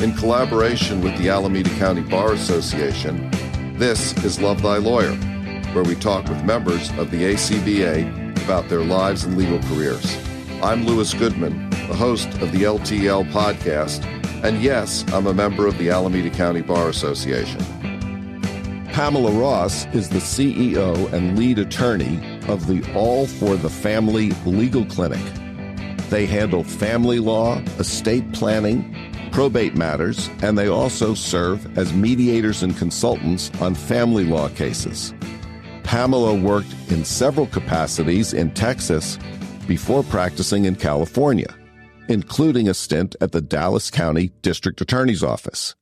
In collaboration with the Alameda County Bar Association, this is Love Thy Lawyer, where we talk with members of the ACBA about their lives and legal careers. I'm Louis Goodman, the host of the LTL podcast, and yes, I'm a member of the Alameda County Bar Association. Pamela Ross is the CEO and lead attorney of the All for the Family Legal Clinic. They handle family law, estate planning, probate matters, and they also serve as mediators and consultants on family law cases. Pamela worked in several capacities in Texas before practicing in California, including a stint at the Dallas County District Attorney's Office.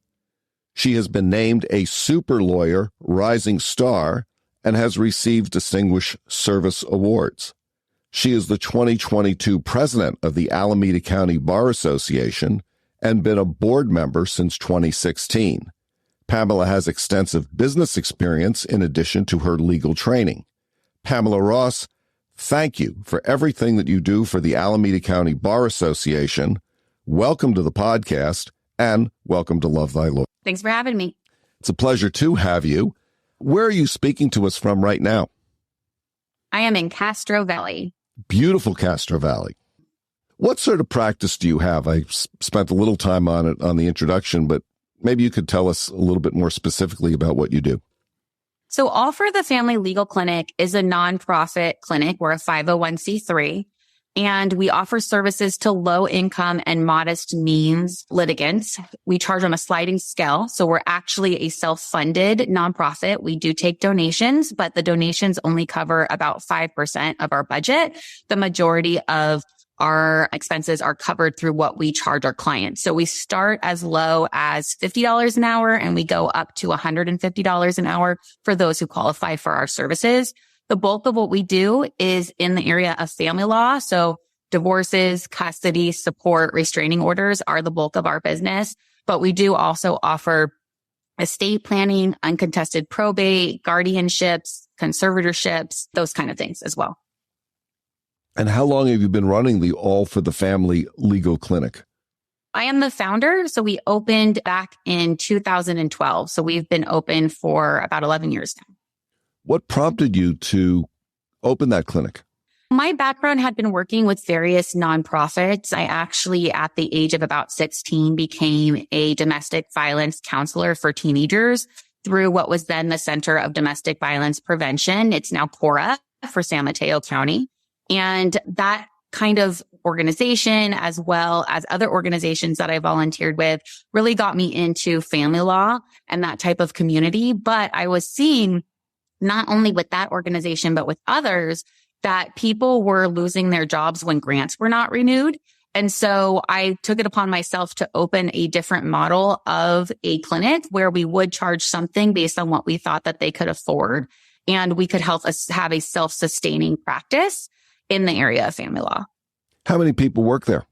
She has been named a Super Lawyer Rising Star and has received Distinguished Service Awards. She is the 2022 president of the Alameda County Bar Association and been a board member since 2016. Pamela has extensive business experience in addition to her legal training. Pamela Ross, thank you for everything that you do for the Alameda County Bar Association. Welcome to the podcast and welcome to Love Thy Lawyer. Thanks for having me. It's a pleasure to have you. Where are you speaking to us from right now? I am in Castro Valley. Beautiful Castro Valley. What sort of practice do you have? I spent a little time on it on the introduction, but maybe you could tell us a little bit more specifically about what you do. So All for the Family Legal Clinic is a nonprofit clinic. We're a 501c3, and we offer services to low income and modest means litigants. We charge on a sliding scale. So we're actually a self-funded nonprofit. We do take donations, but the donations only cover about 5% of our budget. The majority of our expenses are covered through what we charge our clients. So we start as low as $50 an hour and we go up to $150 an hour for those who qualify for our services. The bulk of what we do is in the area of family law. So divorces, custody, support, restraining orders are the bulk of our business. But we do also offer estate planning, uncontested probate, guardianships, conservatorships, those kind of things as well. And how long have you been running the All for the Family Legal Clinic? I am the founder. So we opened back in 2012. So we've been open for about 11 years now. What prompted you to open that clinic? My background had been working with various nonprofits. I actually, at the age of about 16, became a domestic violence counselor for teenagers through what was then the Center of Domestic Violence Prevention. It's now CORA for San Mateo County. And that kind of organization, as well as other organizations that I volunteered with, really got me into family law and that type of community. But I was seeing, not only with that organization, but with others, that people were losing their jobs when grants were not renewed. And so I took it upon myself to open a different model of a clinic where we would charge something based on what we thought that they could afford. And we could help us have a self-sustaining practice in the area of family law. How many people work there?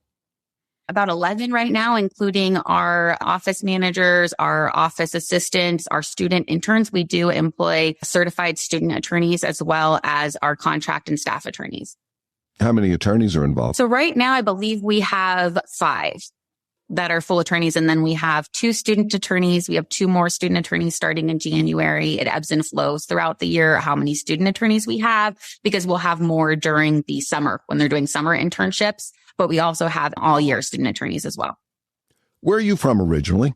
About 11 right now, including our office managers, our office assistants, our student interns. We do employ certified student attorneys as well as our contract and staff attorneys. How many attorneys are involved? So right now, I believe we have 5 that are full attorneys. And then we have 2 student attorneys. We have 2 more student attorneys starting in January. It ebbs and flows throughout the year how many student attorneys we have, because we'll have more during the summer when they're doing summer internships. But we also have all year student attorneys as well. Where are you from originally?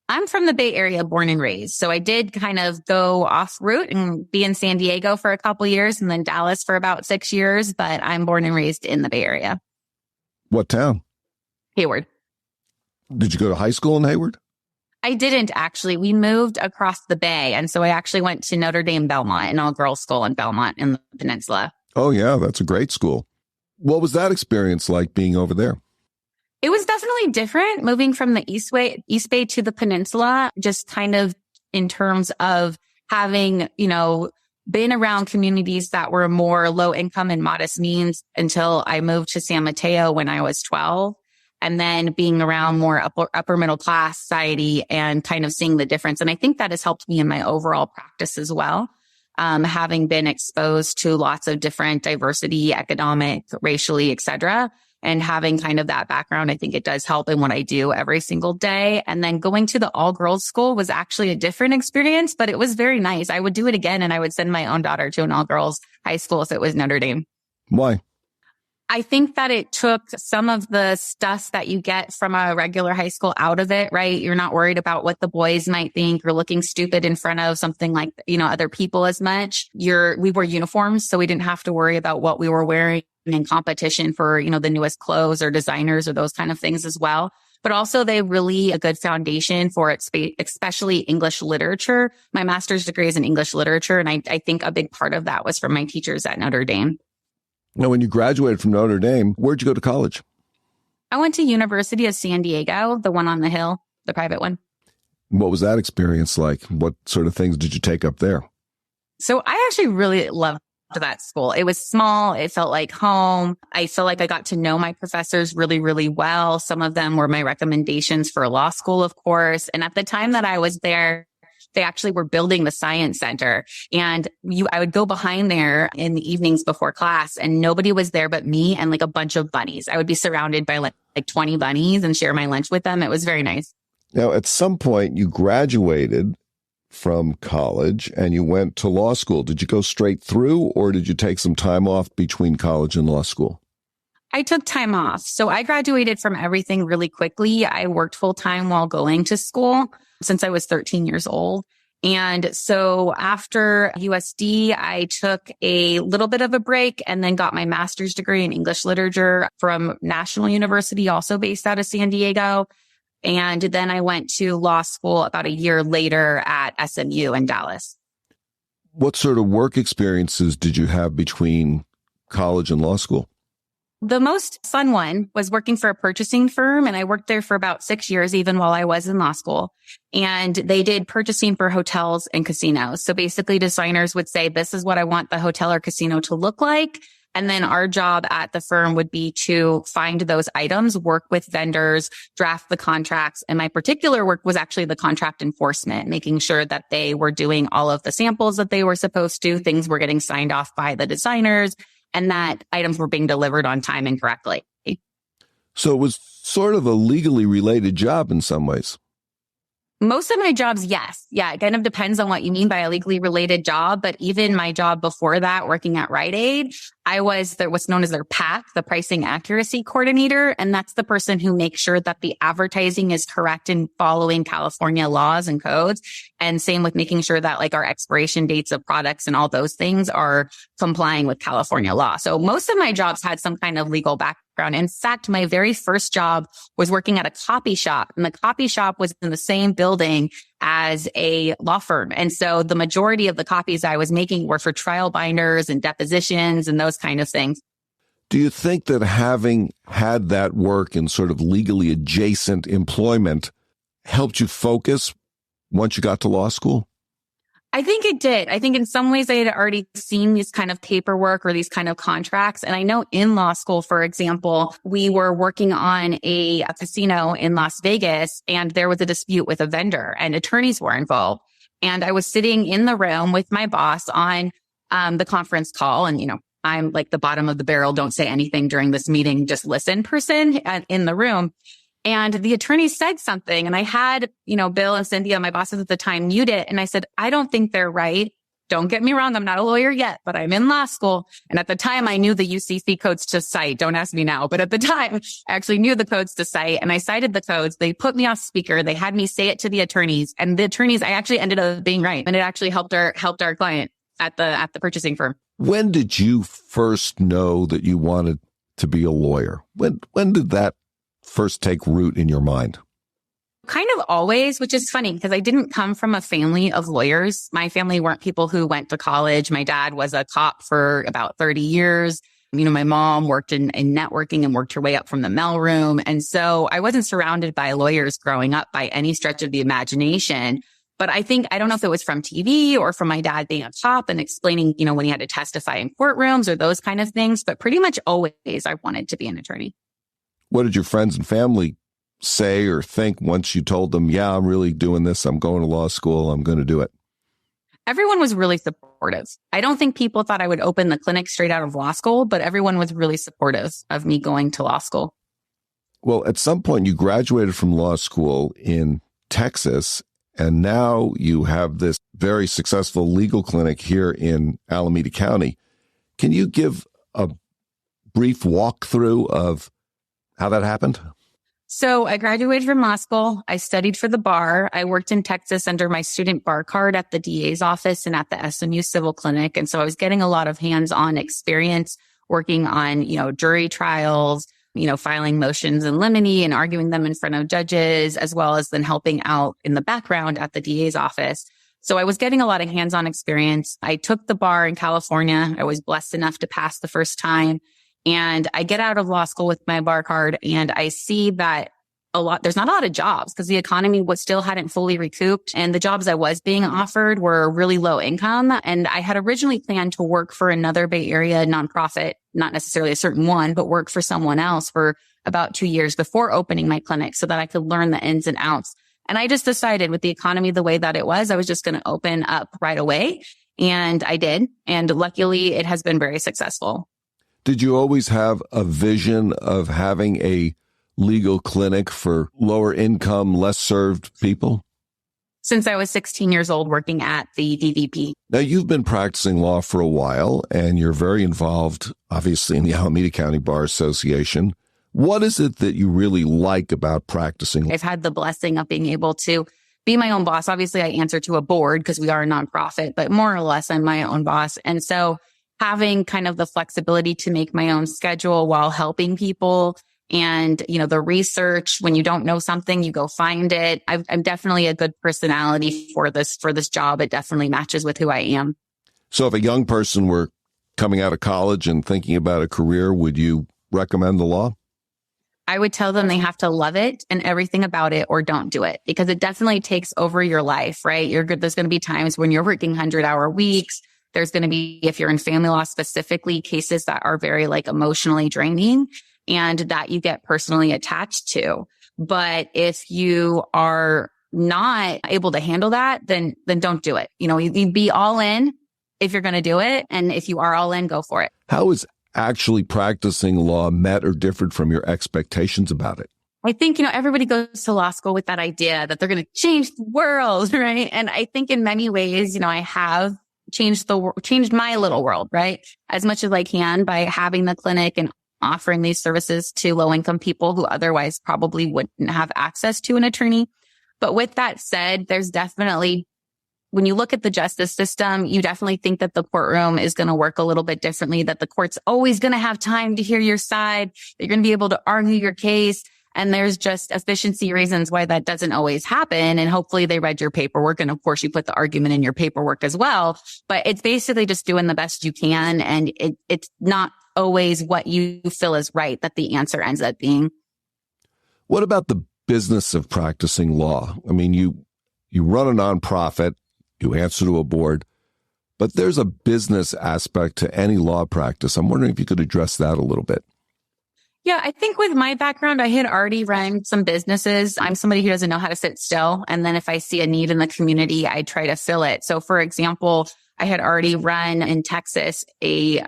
I'm from the Bay Area, born and raised. So I did kind of go off route and be in San Diego for a couple years and then Dallas for about 6 years. But I'm born and raised in the Bay Area. What town? Hayward. Did you go to high school in Hayward? I didn't actually. We moved across the bay. And so I actually went to Notre Dame Belmont, an all-girls school in Belmont in the peninsula. Oh, yeah. That's a great school. What was that experience like being over there? It was definitely different moving from the East Bay to the peninsula, just kind of in terms of having, been around communities that were more low income and modest means until I moved to San Mateo when I was 12. And then being around more upper middle class society and kind of seeing the difference. And I think that has helped me in my overall practice as well. Having been exposed to lots of different diversity, economic, racially, et cetera, And having kind of that background, I think it does help in what I do every single day. And then going to the all girls school was actually a different experience, but it was very nice. I would do it again, and I would send my own daughter to an all girls high school if it was Notre Dame. Why? I think that it took some of the stuff that you get from a regular high school out of it, right? You're not worried about what the boys might think. You're looking stupid in front of something like, other people as much. We wore uniforms, so we didn't have to worry about what we were wearing in competition for, the newest clothes or designers or those kind of things as well. But also they really a good foundation for it, especially English literature. My master's degree is in English literature. And I think a big part of that was from my teachers at Notre Dame. Now, when you graduated from Notre Dame, where'd you go to college? I went to University of San Diego, the one on the hill, the private one. What was that experience like? What sort of things did you take up there? So I actually really loved that school. It was small. It felt like home. I felt like I got to know my professors really, really well. Some of them were my recommendations for law school, of course. And at the time that I was there, they actually were building the science center, and I would go behind there in the evenings before class, and nobody was there but me and like a bunch of bunnies. I would be surrounded by like 20 bunnies and share my lunch with them. It was very nice. Now, at some point you graduated from college and you went to law school. Did you go straight through, or did you take some time off between college and law school? I took time off. So I graduated from everything really quickly. I worked full time while going to school since I was 13 years old. And so after USD, I took a little bit of a break and then got my master's degree in English literature from National University, also based out of San Diego. And then I went to law school about a year later at SMU in Dallas. What sort of work experiences did you have between college and law school? The most fun one was working for a purchasing firm, and I worked there for about 6 years, even while I was in law school. And they did purchasing for hotels and casinos. So basically designers would say, this is what I want the hotel or casino to look like. And then our job at the firm would be to find those items, work with vendors, draft the contracts. And my particular work was actually the contract enforcement, making sure that they were doing all of the samples that they were supposed to, things were getting signed off by the designers, and that items were being delivered on time and correctly. So it was sort of a legally related job in some ways. Most of my jobs, yes. Yeah, it kind of depends on what you mean by a legally related job. But even my job before that, working at Rite Aid, I was what's known as their PAC, the pricing accuracy coordinator. And that's the person who makes sure that the advertising is correct and following California laws and codes. And same with making sure that like our expiration dates of products and all those things are complying with California law. So most of my jobs had some kind of legal background. In fact, my very first job was working at a copy shop, and the copy shop was in the same building as a law firm. And so the majority of the copies I was making were for trial binders and depositions and those kind of things. Do you think that having had that work in sort of legally adjacent employment helped you focus once you got to law school? I think it did. I think in some ways I had already seen these kind of paperwork or these kind of contracts. And I know in law school, for example, we were working on a casino in Las Vegas, and there was a dispute with a vendor and attorneys were involved. And I was sitting in the room with my boss on the conference call. And, I'm like the bottom of the barrel, don't say anything during this meeting, just listen person in the room. And the attorney said something, and I had, Bill and Cynthia, my bosses at the time, mute it. And I said, I don't think they're right. Don't get me wrong. I'm not a lawyer yet, but I'm in law school. And at the time I knew the UCC codes to cite. Don't ask me now. But at the time I actually knew the codes to cite, and I cited the codes. They put me off speaker. They had me say it to the attorneys, and the attorneys, I actually ended up being right. And it actually helped our client at the purchasing firm. When did you first know that you wanted to be a lawyer? When did that first take root in your mind? Kind of always, which is funny because I didn't come from a family of lawyers. My family weren't people who went to college. My dad was a cop for about 30 years. My mom worked in networking and worked her way up from the mailroom. And so I wasn't surrounded by lawyers growing up by any stretch of the imagination. But I don't know if it was from TV or from my dad being a cop and explaining, when he had to testify in courtrooms or those kind of things. But pretty much always I wanted to be an attorney. What did your friends and family say or think once you told them, yeah, I'm really doing this. I'm going to law school. I'm going to do it? Everyone was really supportive. I don't think people thought I would open the clinic straight out of law school, but everyone was really supportive of me going to law school. Well, at some point you graduated from law school in Texas, and now you have this very successful legal clinic here in Alameda County. Can you give a brief walkthrough of how that happened? So I graduated from law school. I studied for the bar. I worked in Texas under my student bar card at the DA's office and at the SMU Civil Clinic. And so I was getting a lot of hands-on experience working on, jury trials, filing motions in limine and arguing them in front of judges, as well as then helping out in the background at the DA's office. So I was getting a lot of hands-on experience. I took the bar in California. I was blessed enough to pass the first time. And I get out of law school with my bar card and I see that there's not a lot of jobs because the economy still hadn't fully recouped. And the jobs I was being offered were really low income. And I had originally planned to work for another Bay Area nonprofit, not necessarily a certain one, but work for someone else for about 2 years before opening my clinic so that I could learn the ins and outs. And I just decided with the economy the way that it was, I was just going to open up right away. And I did. And luckily, it has been very successful. Did you always have a vision of having a legal clinic for lower income, less served people? Since I was 16 years old working at the DVP. Now, you've been practicing law for a while, and you're very involved, obviously, in the Alameda County Bar Association. What is it that you really like about practicing? I've had the blessing of being able to be my own boss. Obviously, I answer to a board because we are a nonprofit, but more or less, I'm my own boss. And so having kind of the flexibility to make my own schedule while helping people and, the research, when you don't know something, you go find it. I'm definitely a good personality for this job. It definitely matches with who I am. So if a young person were coming out of college and thinking about a career, would you recommend the law? I would tell them they have to love it and everything about it or don't do it because it definitely takes over your life, right? There's going to be times when you're working 100-hour weeks. There's going to be, if you're in family law specifically, cases that are very emotionally draining and that you get personally attached to. But if you are not able to handle that, then don't do it. You'd be all in if you're going to do it. And if you are all in, go for it. How is actually practicing law met or different from your expectations about it? I think, everybody goes to law school with that idea that they're going to change the world, right? And I think in many ways, I have changed my little world, right? As much as I can by having the clinic and offering these services to low income people who otherwise probably wouldn't have access to an attorney. But with that said, there's definitely, when you look at the justice system, you definitely think that the courtroom is going to work a little bit differently, that the court's always going to have time to hear your side, that you're going to be able to argue your case. And there's just efficiency reasons why that doesn't always happen. And hopefully they read your paperwork. And of course, you put the argument in your paperwork as well. But it's basically just doing the best you can. And it's not always what you feel is right that the answer ends up being. What about the business of practicing law? I mean, you run a nonprofit, you answer to a board, but there's a business aspect to any law practice. I'm wondering if you could address that a little bit. Yeah, I think with my background, I had already run some businesses. I'm somebody who doesn't know how to sit still. And then if I see a need in the community, I try to fill it. So for example, I had already run in Texas a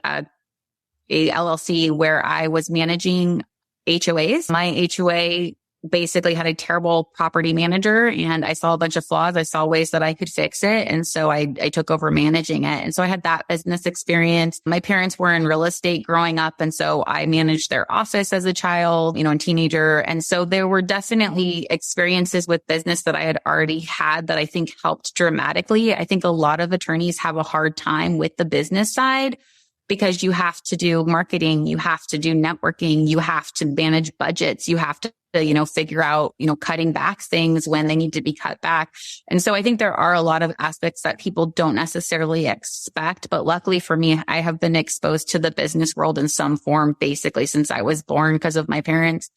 LLC where I was managing HOAs. My HOA basically had a terrible property manager and I saw a bunch of flaws. I saw ways that I could fix it. And so I took over managing it. And so I had that business experience. My parents were in real estate growing up. And so I managed their office as a child, and teenager. And so there were definitely experiences with business that I had already had that I think helped dramatically. I think a lot of attorneys have a hard time with the business side because you have to do marketing, you have to do networking, you have to manage budgets, you have to figure out, cutting back things when they need to be cut back. And so I think there are a lot of aspects that people don't necessarily expect. But luckily for me, I have been exposed to the business world in some form, basically since I was born because of my parents.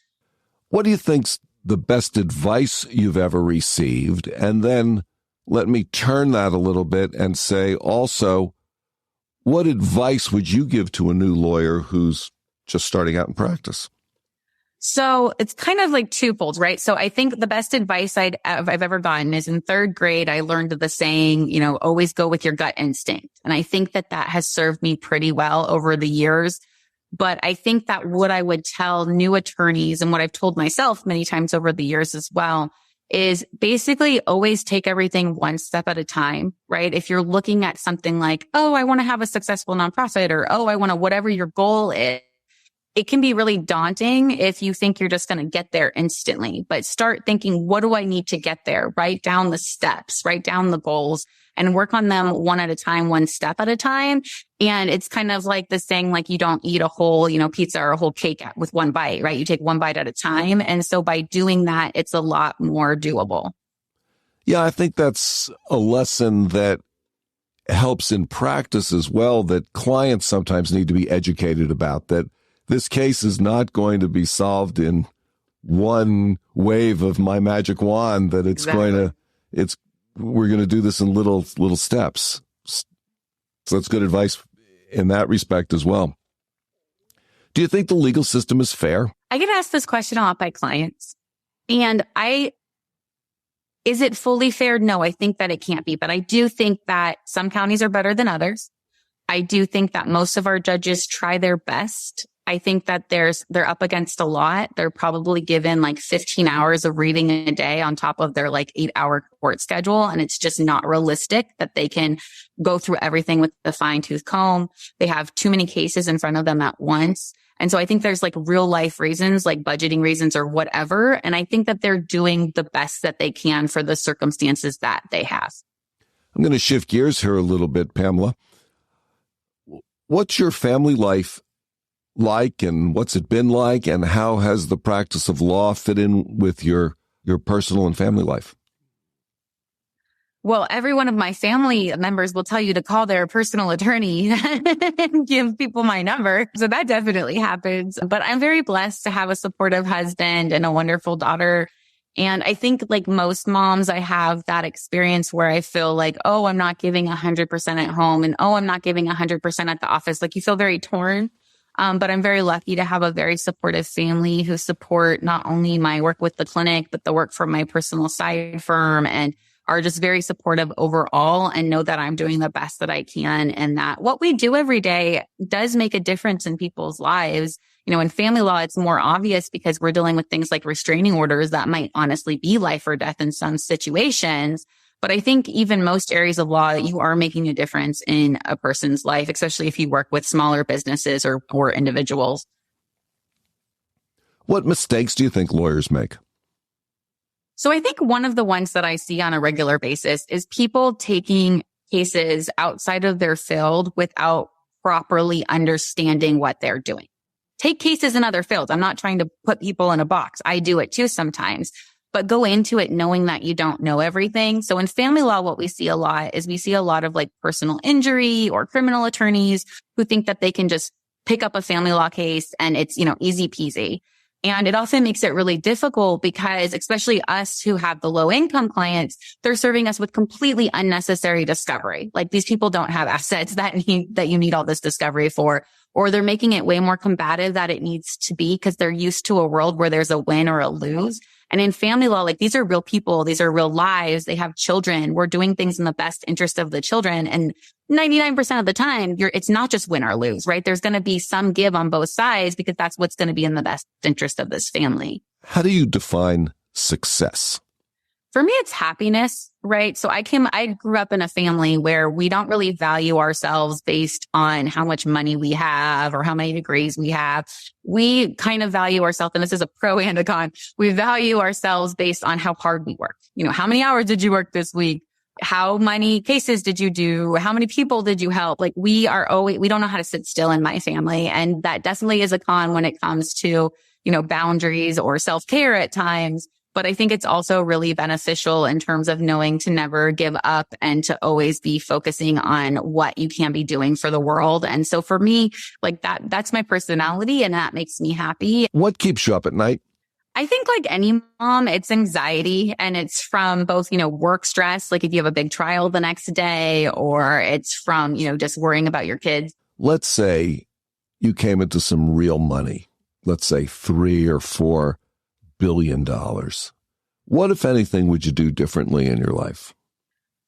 What do you think's the best advice you've ever received? And then let me turn that a little bit and say also, what advice would you give to a new lawyer who's just starting out in practice? So it's kind of like twofold, right? So I think the best advice I've ever gotten is in third grade, I learned the saying, always go with your gut instinct. And I think that has served me pretty well over the years. But I think that what I would tell new attorneys and what I've told myself many times over the years as well is basically always take everything one step at a time, right? If you're looking at something like, oh, I want to have a successful nonprofit, or, oh, I want to, whatever your goal is, it can be really daunting if you think you're just going to get there instantly, but start thinking, what do I need to get there? Write down the steps, write down the goals, and work on them one at a time, one step at a time. And it's kind of like the saying, like, you don't eat a whole, pizza or a whole cake with one bite, right? You take one bite at a time. And so by doing that, it's a lot more doable. Yeah, I think that's a lesson that helps in practice as well, that clients sometimes need to be educated about, that this case is not going to be solved in one wave of my magic wand, that it's Exactly. we're going to do this in little steps. So that's good advice in that respect as well. Do you think the legal system is fair? I get asked this question a lot by clients, and is it fully fair? No, I think that it can't be, but I do think that some counties are better than others. I do think that most of our judges try their best. I think that they're up against a lot. They're probably given like 15 hours of reading a day on top of their like 8-hour court schedule. And it's just not realistic that they can go through everything with the fine tooth comb. They have too many cases in front of them at once. And so I think there's like real life reasons, like budgeting reasons or whatever. And I think that they're doing the best that they can for the circumstances that they have. I'm going to shift gears here a little bit, Pamela. What's your family life like, and what's it been like, and how has the practice of law fit in with your personal and family life? Well, every one of my family members will tell you to call their personal attorney and give people my number. So that definitely happens. But I'm very blessed to have a supportive husband and a wonderful daughter. And I think like most moms, I have that experience where I feel like, oh, I'm not giving 100% at home, and oh, I'm not giving 100% at the office. Like you feel very torn. But I'm very lucky to have a very supportive family who support not only my work with the clinic, but the work for my personal side firm, and are just very supportive overall, and know that I'm doing the best that I can, and that what we do every day does make a difference in people's lives. In family law, it's more obvious because we're dealing with things like restraining orders that might honestly be life or death in some situations. But I think even most areas of law, you are making a difference in a person's life, especially if you work with smaller businesses or individuals. What mistakes do you think lawyers make? So I think one of the ones that I see on a regular basis is people taking cases outside of their field without properly understanding what they're doing. Take cases in other fields. I'm not trying to put people in a box. I do it too sometimes. But go into it knowing that you don't know everything. So in family law, what we see a lot is we see a lot of like personal injury or criminal attorneys who think that they can just pick up a family law case and it's, easy peasy. And it often makes it really difficult because especially us who have the low income clients, they're serving us with completely unnecessary discovery. Like these people don't have assets that you need all this discovery for, or they're making it way more combative that it needs to be because they're used to a world where there's a win or a lose. And in family law, like these are real people. These are real lives. They have children. We're doing things in the best interest of the children. And 99% of the time, it's not just win or lose, right? There's going to be some give on both sides because that's what's going to be in the best interest of this family. How do you define success? For me, it's happiness, right? So I grew up in a family where we don't really value ourselves based on how much money we have or how many degrees we have. We kind of value ourselves, and this is a pro and a con. We value ourselves based on how hard we work. How many hours did you work this week? How many cases did you do? How many people did you help? Like we don't know how to sit still in my family. And that definitely is a con when it comes to, boundaries or self-care at times. But I think it's also really beneficial in terms of knowing to never give up and to always be focusing on what you can be doing for the world. And so for me, like that's my personality and that makes me happy. What keeps you up at night? I think like any mom, it's anxiety, and it's from both, work stress, like if you have a big trial the next day, or it's from, just worrying about your kids. Let's say you came into some real money let's say, $3 or $4 billion, what, if anything, would you do differently in your life?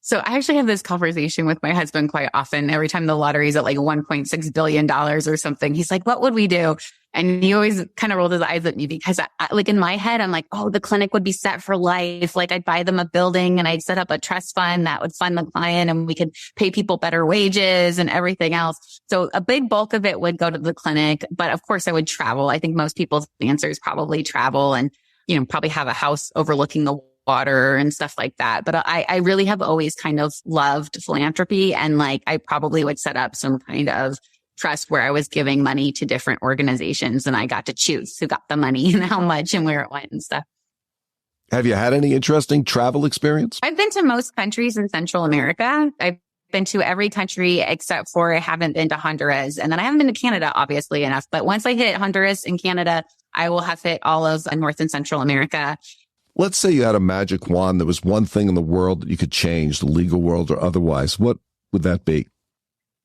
So I actually have this conversation with my husband quite often. Every time the lottery's at like $1.6 billion or something, he's like, what would we do? And he always kind of rolled his eyes at me because like in my head, I'm like, oh, the clinic would be set for life. Like I'd buy them a building and I'd set up a trust fund that would fund the client and we could pay people better wages and everything else. So a big bulk of it would go to the clinic. But of course I would travel. I think most people's answer is probably travel and, probably have a house overlooking the water and stuff like that. But I really have always kind of loved philanthropy. And like, I probably would set up some kind of trust where I was giving money to different organizations and I got to choose who got the money and how much and where it went and stuff. Have you had any interesting travel experience? I've been to most countries in Central America. I've been to every country except for I haven't been to Honduras. And then I haven't been to Canada, obviously enough. But once I hit Honduras and Canada, I will have hit all of North and Central America. Let's say you had a magic wand. There was one thing in the world that you could change, the legal world or otherwise. What would that be?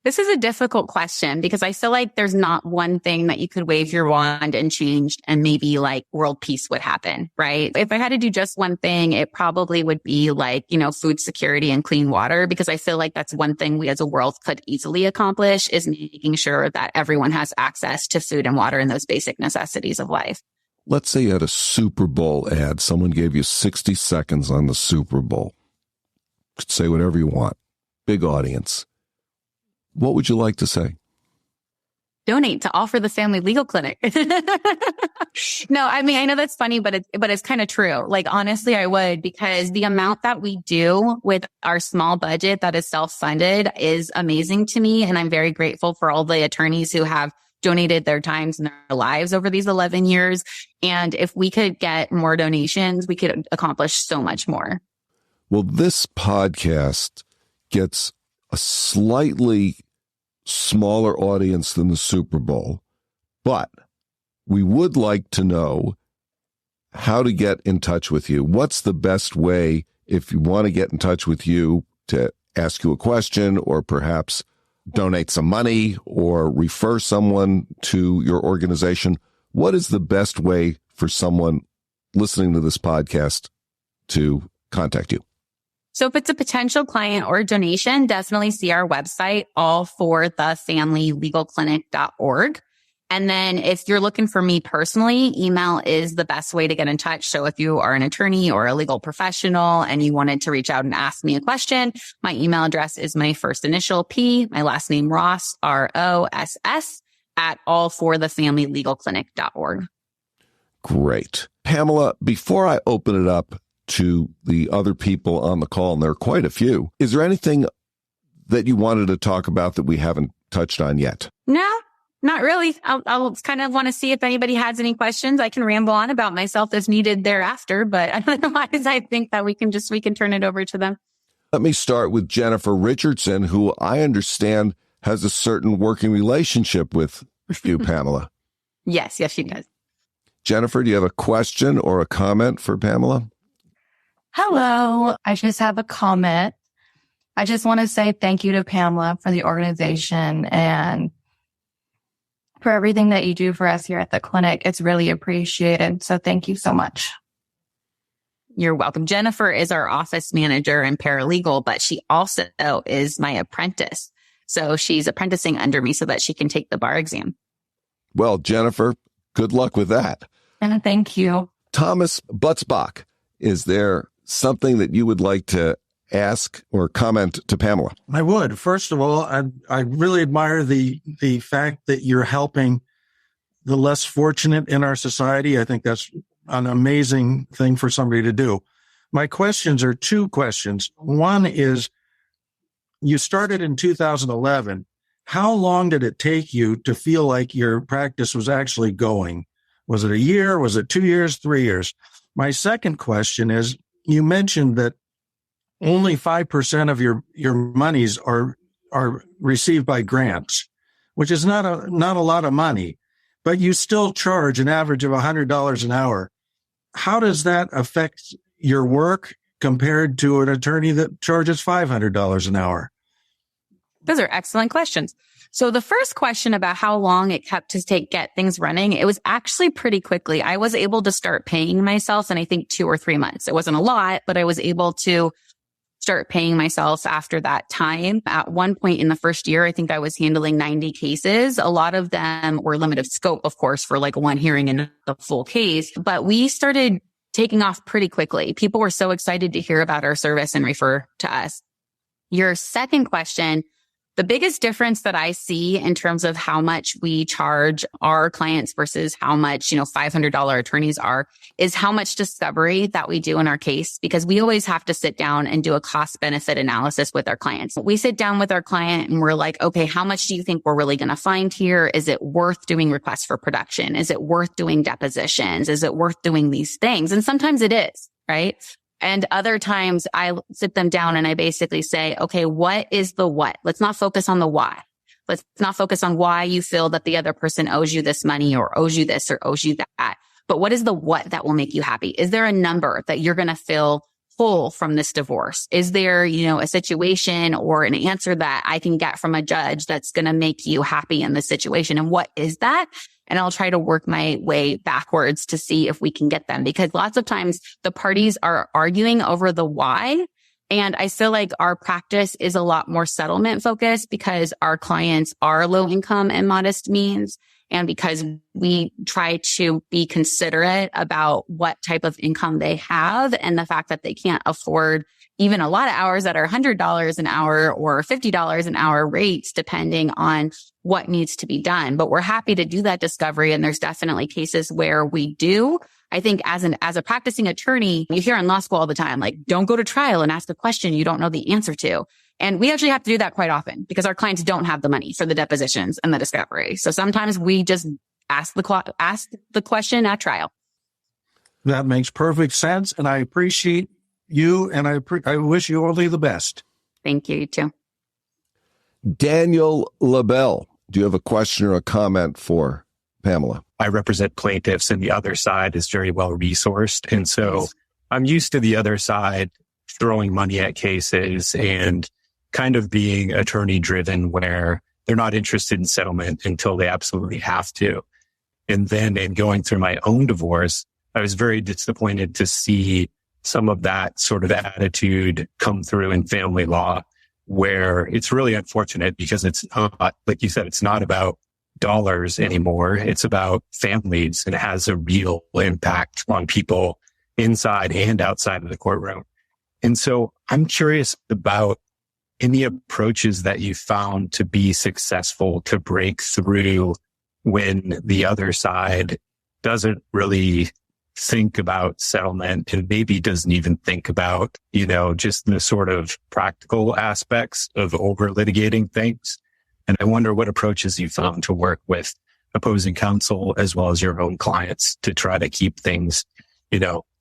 This is a difficult question because I feel like there's not one thing that you could wave your wand and change and maybe like world peace would happen, right? If I had to do just one thing, it probably would be like, food security and clean water, because I feel like that's one thing we as a world could easily accomplish is making sure that everyone has access to food and water and those basic necessities of life. Let's say you had a Super Bowl ad. Someone gave you 60 seconds on the Super Bowl. You could say whatever you want. Big audience. What would you like to say? Donate to All for the Family Legal Clinic. No, I mean, I know that's funny, but it's kind of true. Like, honestly, I would, because the amount that we do with our small budget that is self-funded is amazing to me. And I'm very grateful for all the attorneys who have donated their times and their lives over these 11 years. And if we could get more donations, we could accomplish so much more. Well, this podcast gets a slightly smaller audience than the Super Bowl, but we would like to know how to get in touch with you. What's the best way if you want to get in touch with you to ask you a question or perhaps donate some money or refer someone to your organization? What is the best way for someone listening to this podcast to contact you? So if it's a potential client or donation, definitely see our website, allforthefamilylegalclinic.org. And then if you're looking for me personally, email is the best way to get in touch. So if you are an attorney or a legal professional and you wanted to reach out and ask me a question, my email address is my first initial P, my last name Ross, ROSS, at allforthefamilylegalclinic.org. Great. Pamela, before I open it up to the other people on the call, and there are quite a few, is there anything that you wanted to talk about that we haven't touched on yet? No, not really. I'll kind of want to see if anybody has any questions. I can ramble on about myself if needed thereafter, but otherwise I think that we can turn it over to them. Let me start with Jennifer Richardson, who I understand has a certain working relationship with you, Pamela. Yes, she does. Jennifer, do you have a question or a comment for Pamela? Hello. I just have a comment. I just want to say thank you to Pamela for the organization and for everything that you do for us here at the clinic. It's really appreciated. So thank you so much. You're welcome. Jennifer is our office manager and paralegal, but she also is my apprentice. So she's apprenticing under me so that she can take the bar exam. Well, Jennifer, good luck with that. And thank you. Thomas Butzbach, is there something that you would like to ask or comment to Pamela? I would. First of all, I really admire the fact that you're helping the less fortunate in our society. I think that's an amazing thing for somebody to do. My questions are two questions. One is, you started in 2011. How long did it take you to feel like your practice was actually going? Was it a year? Was it 2 years, 3 years? My second question is, you mentioned that only 5% of your monies are received by grants, which is not a lot of money, but you still charge an average of $100 an hour. How does that affect your work compared to an attorney that charges $500 an hour? Those are excellent questions. So the first question about how long it kept to get things running, it was actually pretty quickly. I was able to start paying myself in, I think, 2 or 3 months. It wasn't a lot, but I was able to start paying myself after that time. At one point in the first year, I think I was handling 90 cases. A lot of them were limited scope, of course, for like one hearing and the full case. But we started taking off pretty quickly. People were so excited to hear about our service and refer to us. Your second question, the biggest difference that I see in terms of how much we charge our clients versus how much, $500 attorneys are, is how much discovery that we do in our case, because we always have to sit down and do a cost benefit analysis with our clients. We sit down with our client and we're like, okay, how much do you think we're really going to find here? Is it worth doing requests for production? Is it worth doing depositions? Is it worth doing these things? And sometimes it is, right? And other times I sit them down and I basically say, okay, what is the what? Let's not focus on the why. Let's not focus on why you feel that the other person owes you this money or owes you this or owes you that. But what is the what that will make you happy? Is there a number that you're going to feel whole from this divorce? Is there, a situation or an answer that I can get from a judge that's going to make you happy in this situation? And what is that? And I'll try to work my way backwards to see if we can get them, because lots of times the parties are arguing over the why. And I feel like our practice is a lot more settlement focused because our clients are low income and modest means. And because we try to be considerate about what type of income they have and the fact that they can't afford even a lot of hours that are $100 an hour or $50 an hour rates, depending on what needs to be done. But we're happy to do that discovery. And there's definitely cases where we do. I think as a practicing attorney, you hear in law school all the time, like, don't go to trial and ask a question you don't know the answer to. And we actually have to do that quite often because our clients don't have the money for the depositions and the discovery. So sometimes we just ask the question at trial. That makes perfect sense. And I appreciate you, and I wish you only the best. Thank you. You too. Daniel LaBelle, do you have a question or a comment for Pamela? I represent plaintiffs, and the other side is very well resourced. And so I'm used to the other side throwing money at cases and kind of being attorney driven, where they're not interested in settlement until they absolutely have to. And then in going through my own divorce, I was very disappointed to see some of that sort of attitude come through in family law, where it's really unfortunate because it's not, like you said, it's not about dollars anymore. It's about families, and it has a real impact on people inside and outside of the courtroom. And so I'm curious about any approaches that you found to be successful to break through when the other side doesn't really think about settlement and maybe doesn't even think about, just the sort of practical aspects of over litigating things. And I wonder what approaches you found to work with opposing counsel as well as your own clients to try to keep things,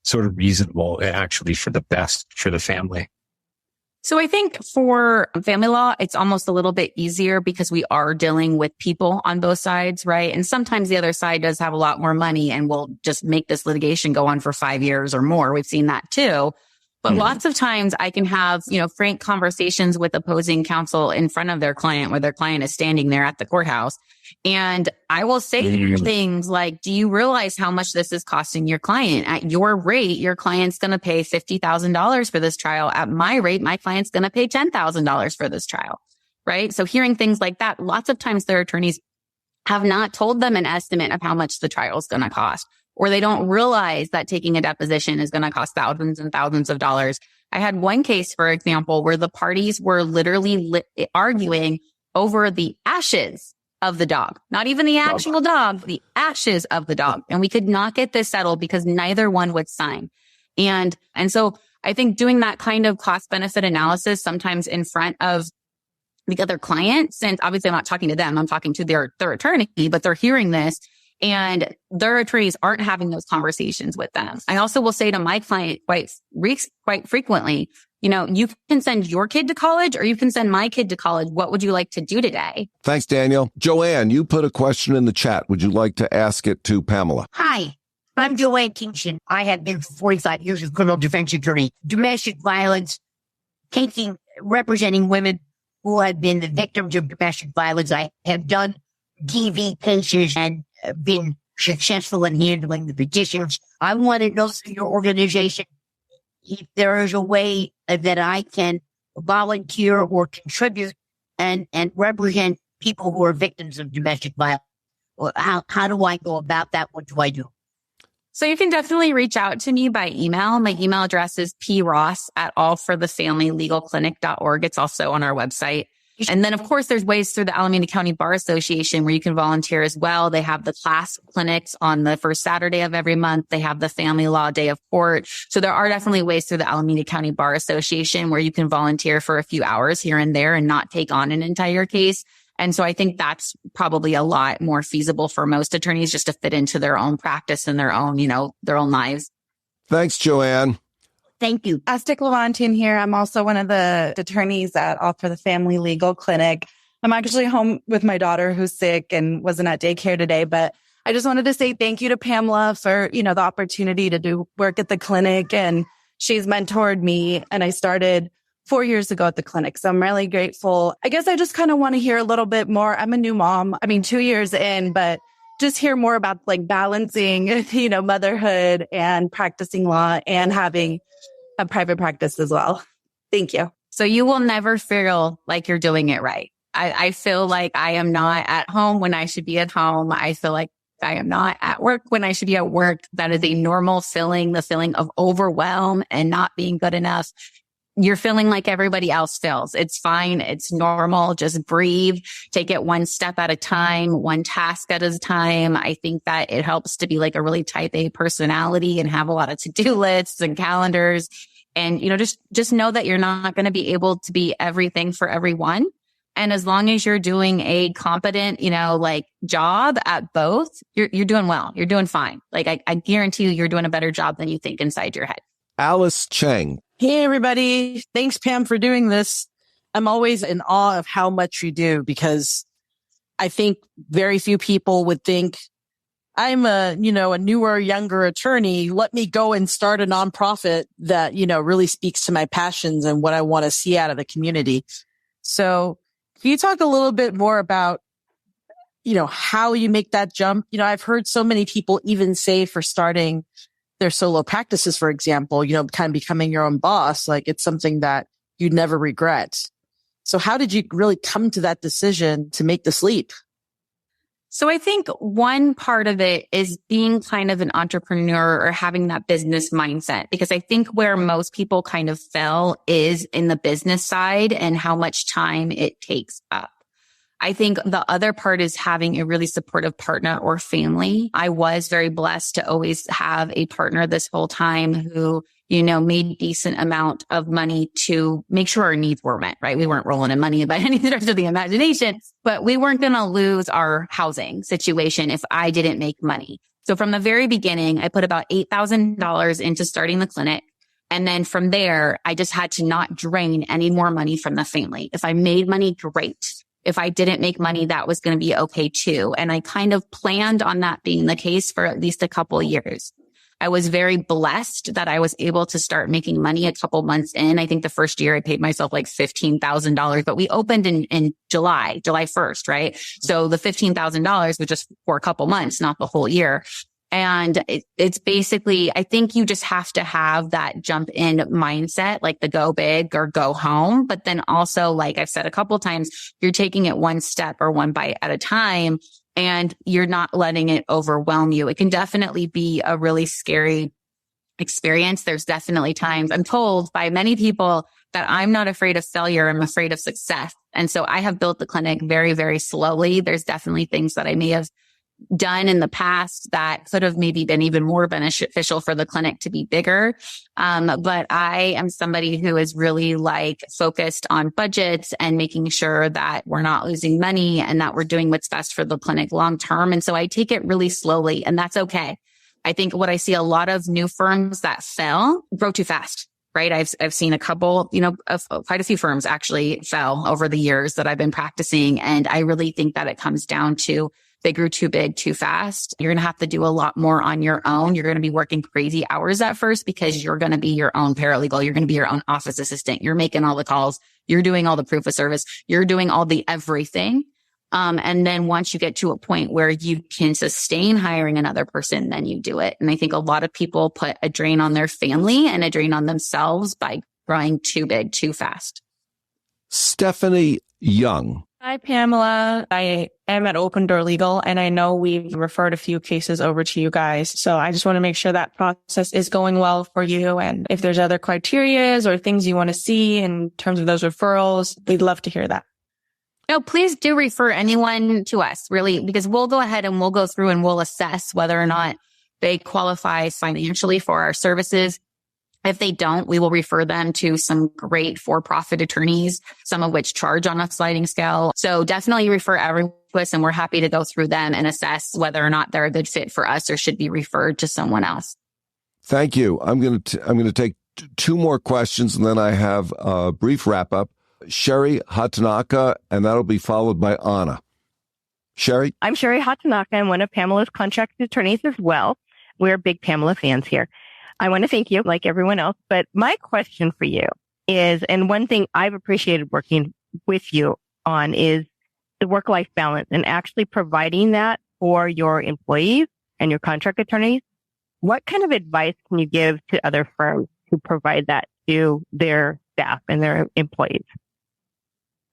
sort of reasonable and actually for the best for the family. So I think for family law, it's almost a little bit easier because we are dealing with people on both sides, right? And sometimes the other side does have a lot more money and will just make this litigation go on for 5 years or more. We've seen that too. But lots of times I can have, frank conversations with opposing counsel in front of their client, where their client is standing there at the courthouse. And I will say things like, do you realize how much this is costing your client? At your rate, your client's going to pay $50,000 for this trial. At my rate, my client's going to pay $10,000 for this trial, right? So hearing things like that, lots of times their attorneys have not told them an estimate of how much the trial is going to cost, or they don't realize that taking a deposition is going to cost thousands and thousands of dollars. I had one case, for example, where the parties were literally arguing over the ashes of the dog, not even the actual dog, the ashes of the dog. And we could not get this settled because neither one would sign. And so I think doing that kind of cost benefit analysis sometimes in front of the other client, since obviously I'm not talking to them, I'm talking to their attorney, but they're hearing this and their attorneys aren't having those conversations with them. I also will say to my client quite frequently, you can send your kid to college or you can send my kid to college. What would you like to do today? Thanks, Daniel. Joanne, you put a question in the chat. Would you like to ask it to Pamela? Hi, I'm Joanne Kingston. I have been for 45 years as criminal defense attorney, domestic violence, representing women who have been the victims of domestic violence. I have done DV cases and been successful in handling the petitions. I want to know through your organization if there is a way that I can volunteer or contribute and represent people who are victims of domestic violence. How do I go about that? What do I do? So you can definitely reach out to me by email. My email address is pross@allforthefamilylegalclinic.org. It's also on our website. And then, of course, there's ways through the Alameda County Bar Association where you can volunteer as well. They have the class clinics on the first Saturday of every month. They have the family law day of court. So there are definitely ways through the Alameda County Bar Association where you can volunteer for a few hours here and there and not take on an entire case. And so I think that's probably a lot more feasible for most attorneys just to fit into their own practice and their own, their own lives. Thanks, Joanne. Thank you. Astic Levantine here. I'm also one of the attorneys at All for the Family Legal Clinic. I'm actually home with my daughter who's sick and wasn't at daycare today, but I just wanted to say thank you to Pamela for, the opportunity to do work at the clinic. And she's mentored me, and I started 4 years ago at the clinic. So I'm really grateful. I guess I just kind of want to hear a little bit more. I'm a new mom. 2 years in, but just hear more about balancing, motherhood and practicing law and having a private practice as well. Thank you. So you will never feel like you're doing it right. I feel like I am not at home when I should be at home. I feel like I am not at work when I should be at work. That is a normal feeling, the feeling of overwhelm and not being good enough. You're feeling like everybody else feels. It's fine. It's normal. Just breathe. Take it one step at a time, one task at a time. I think that it helps to be like a really type A personality and have a lot of to-do lists and calendars. And, just know that you're not going to be able to be everything for everyone. And as long as you're doing a competent, job at both, you're doing well. You're doing fine. I guarantee you're doing a better job than you think inside your head. Alice Cheng. Hey, everybody. Thanks, Pam, for doing this. I'm always in awe of how much you do because I think very few people would think I'm a newer, younger attorney. Let me go and start a nonprofit that, really speaks to my passions and what I want to see out of the community. So can you talk a little bit more about, how you make that jump? I've heard so many people even say for starting their solo practices, for example, kind of becoming your own boss, it's something that you'd never regret. So how did you really come to that decision to make this leap? So I think one part of it is being kind of an entrepreneur or having that business mindset, because I think where most people kind of fell is in the business side and how much time it takes up. I think the other part is having a really supportive partner or family. I was very blessed to always have a partner this whole time who, made a decent amount of money to make sure our needs were met, right? We weren't rolling in money by any stretch of the imagination, but we weren't going to lose our housing situation if I didn't make money. So from the very beginning, I put about $8,000 into starting the clinic. And then from there, I just had to not drain any more money from the family. If I made money, great. If I didn't make money, that was going to be okay too. And I kind of planned on that being the case for at least a couple of years. I was very blessed that I was able to start making money a couple months in. I think the first year I paid myself like $15,000, but we opened in July 1st, right? So the $15,000 was just for a couple months, not the whole year. And it's basically, I think you just have to have that jump in mindset, like the go big or go home. But then also, like I've said a couple of times, you're taking it one step or one bite at a time, and you're not letting it overwhelm you. It can definitely be a really scary experience. There's definitely times I'm told by many people that I'm not afraid of failure. I'm afraid of success. And so I have built the clinic very, very slowly. There's definitely things that I may have done in the past that could have maybe been even more beneficial for the clinic to be bigger. But I am somebody who is really focused on budgets and making sure that we're not losing money and that we're doing what's best for the clinic long term. And so I take it really slowly, and that's okay. I think what I see a lot of new firms that fell grow too fast. Right. I've seen a couple, quite a few firms actually fell over the years that I've been practicing. And I really think that it comes down to they grew too big too fast. You're going to have to do a lot more on your own. You're going to be working crazy hours at first because you're going to be your own paralegal. You're going to be your own office assistant. You're making all the calls. You're doing all the proof of service. You're doing all the everything. And then once you get to a point where you can sustain hiring another person, then you do it. And I think a lot of people put a drain on their family and a drain on themselves by growing too big too fast. Stephanie Young. Hi, Pamela. I am at Open Door Legal, and I know we've referred a few cases over to you guys. So I just want to make sure that process is going well for you. And if there's other criterias or things you want to see in terms of those referrals, we'd love to hear that. No, please do refer anyone to us, really, because we'll go ahead and we'll go through and we'll assess whether or not they qualify financially for our services. If they don't, we will refer them to some great for-profit attorneys, some of which charge on a sliding scale. So definitely refer everyone to us, and we're happy to go through them and assess whether or not they're a good fit for us or should be referred to someone else. Thank you. I'm going to take two more questions, and then I have a brief wrap up. Sherry Hatanaka, and that'll be followed by Anna. Sherry? I'm Sherry Hatanaka. I'm one of Pamela's contracted attorneys as well. We're big Pamela fans here. I want to thank you like everyone else, but my question for you is, and one thing I've appreciated working with you on is the work-life balance and actually providing that for your employees and your contract attorneys. What kind of advice can you give to other firms who provide that to their staff and their employees?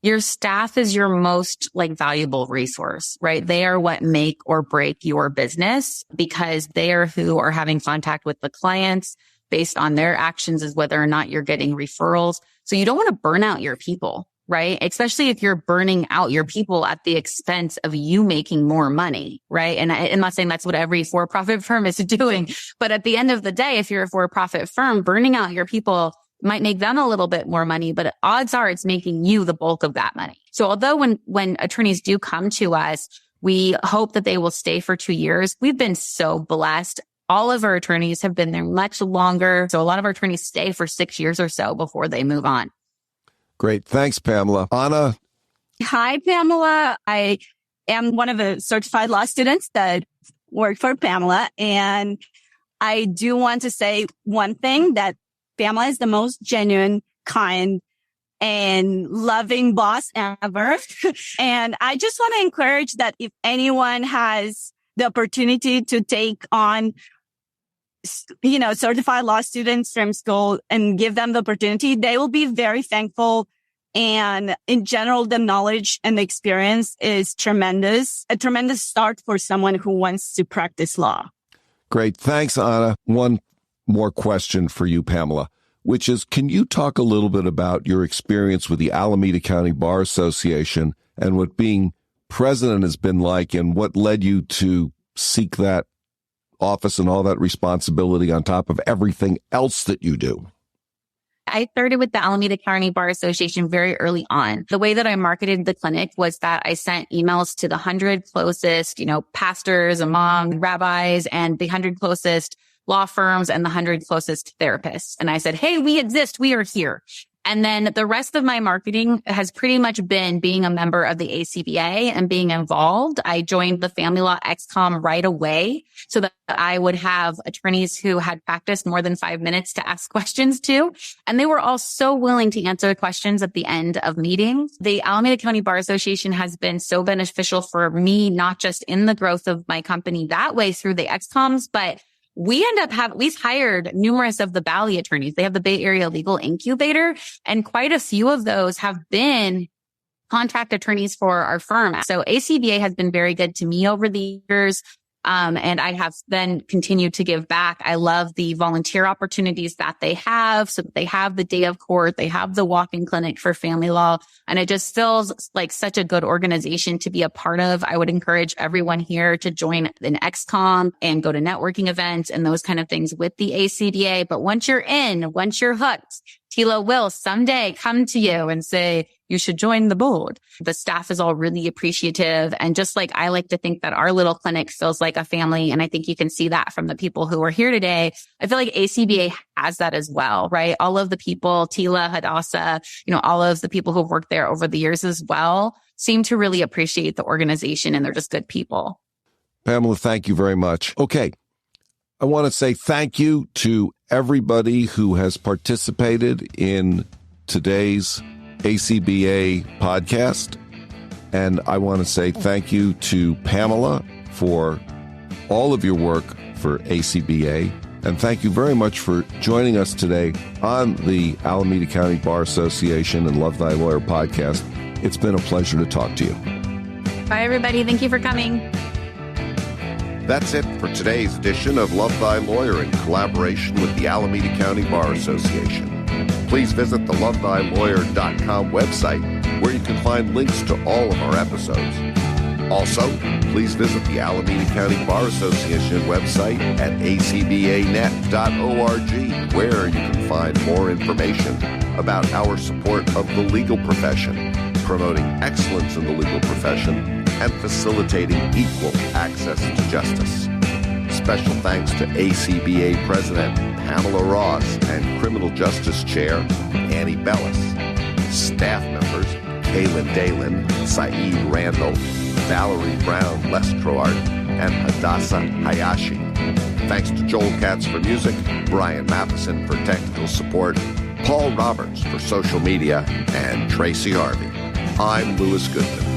Your staff is your most valuable resource, right? They are what make or break your business because they are who are having contact with the clients based on their actions as whether or not you're getting referrals. So you don't want to burn out your people, right? Especially if you're burning out your people at the expense of you making more money, right? And I'm not saying that's what every for-profit firm is doing, but at the end of the day, if you're a for-profit firm, burning out your people might make them a little bit more money, but odds are it's making you the bulk of that money. So although when attorneys do come to us, we hope that they will stay for 2 years. We've been so blessed. All of our attorneys have been there much longer. So a lot of our attorneys stay for 6 years or so before they move on. Great. Thanks, Pamela. Anna? Hi, Pamela. I am one of the certified law students that work for Pamela. And I do want to say one thing, that Pamela is the most genuine, kind, and loving boss ever. And I just want to encourage that if anyone has the opportunity to take on, certified law students from school and give them the opportunity, they will be very thankful. And in general, the knowledge and the experience is tremendous, a tremendous start for someone who wants to practice law. Great. Thanks, Anna. One more question for you, Pamela, which is, can you talk a little bit about your experience with the Alameda County Bar Association and what being president has been like and what led you to seek that office and all that responsibility on top of everything else that you do? I started with the Alameda County Bar Association very early on. The way that I marketed the clinic was that I sent emails to the 100 closest, pastors, imams, rabbis, and the 100 closest law firms and the 100 closest therapists. And I said, hey, we exist. We are here. And then the rest of my marketing has pretty much been being a member of the ACBA and being involved. I joined the Family Law XCOM right away so that I would have attorneys who had practiced more than 5 minutes to ask questions to. And they were all so willing to answer questions at the end of meetings. The Alameda County Bar Association has been so beneficial for me, not just in the growth of my company that way through the XCOMs, but we've hired numerous of the Valley attorneys. They have the Bay Area Legal Incubator, and quite a few of those have been contract attorneys for our firm. So ACBA has been very good to me over the years. And I have then continued to give back. I love the volunteer opportunities that they have. So they have the day of court, they have the walk-in clinic for family law. And it just feels like such a good organization to be a part of. I would encourage everyone here to join an XCOM and go to networking events and those kind of things with the ACBA. But once you're hooked, TILA will someday come to you and say, you should join the board. The staff is all really appreciative. And just like I like to think that our little clinic feels like a family. And I think you can see that from the people who are here today. I feel like ACBA has that as well, right? All of the people, TILA, Hadassah, all of the people who've worked there over the years as well seem to really appreciate the organization, and they're just good people. Pamela, thank you very much. Okay. I want to say thank you to everybody who has participated in today's ACBA podcast. And I want to say thank you to Pamela for all of your work for ACBA. And thank you very much for joining us today on the Alameda County Bar Association and Love Thy Lawyer podcast. It's been a pleasure to talk to you. Bye, everybody. Thank you for coming. That's it for today's edition of Love Thy Lawyer in collaboration with the Alameda County Bar Association. Please visit the lovethylawyer.com website where you can find links to all of our episodes. Also, please visit the Alameda County Bar Association website at acbanet.org where you can find more information about our support of the legal profession, promoting excellence in the legal profession, and facilitating equal access to justice. Special thanks to ACBA President Pamela Ross and Criminal Justice Chair Annie Bellis. Staff members Kaylin Dalen, Saeed Randall, Valerie Brown Lestroart, and Hadassah Hayashi. Thanks to Joel Katz for music, Brian Matheson for technical support, Paul Roberts for social media, and Tracy Harvey. I'm Louis Goodman.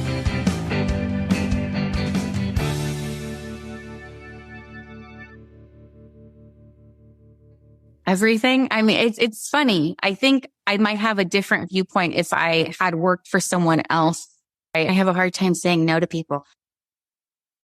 Everything. I mean, it's funny. I think I might have a different viewpoint if I had worked for someone else. I have a hard time saying no to people.